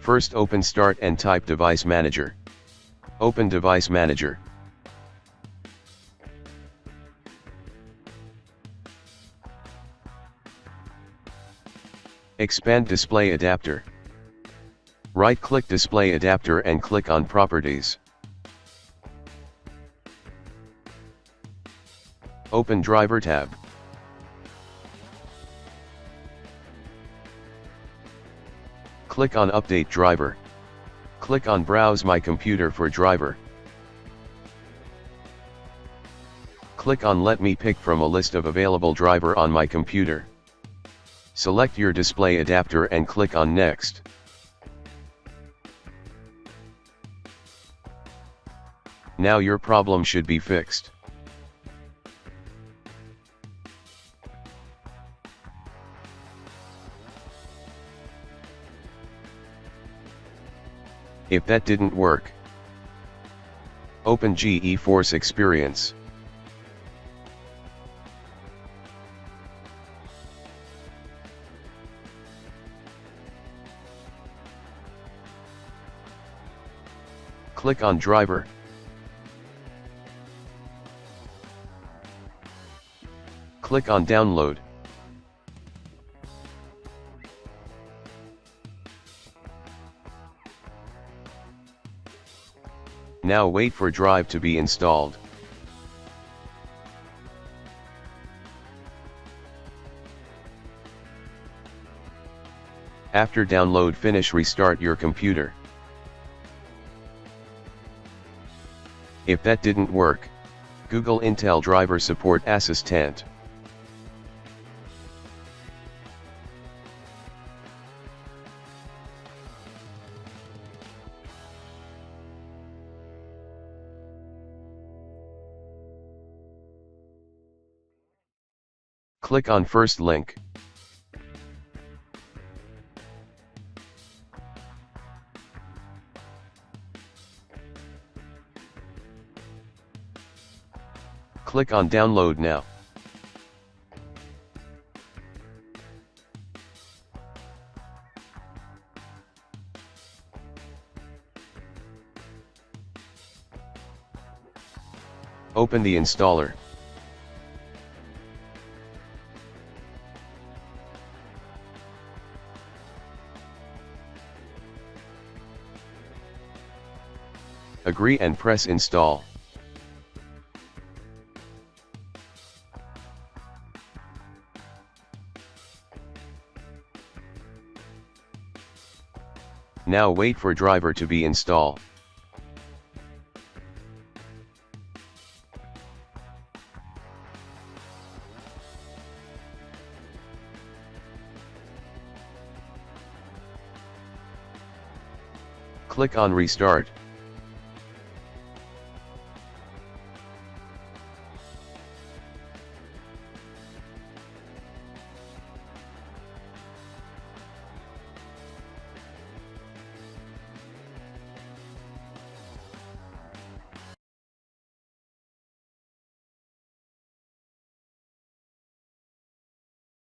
First open Start and type Device Manager. Open Device Manager. Expand Display Adapter. Right-click Display Adapter and click on Properties. Open Driver tab. Click on Update Driver. Click on Browse My Computer for driver. Click on Let me pick from a list of available driver on my computer. Select your display adapter and click on Next. Now your problem should be fixed. If that didn't work, open GeForce Experience. Click on Driver. Click on Download. Now wait for drive to be installed. After download finish, restart your computer. If that didn't work, Google Intel Driver Support Assistant. Click on first link. Click on Download now. Open the installer. Agree and press Install. Now wait for driver to be installed. Click on Restart.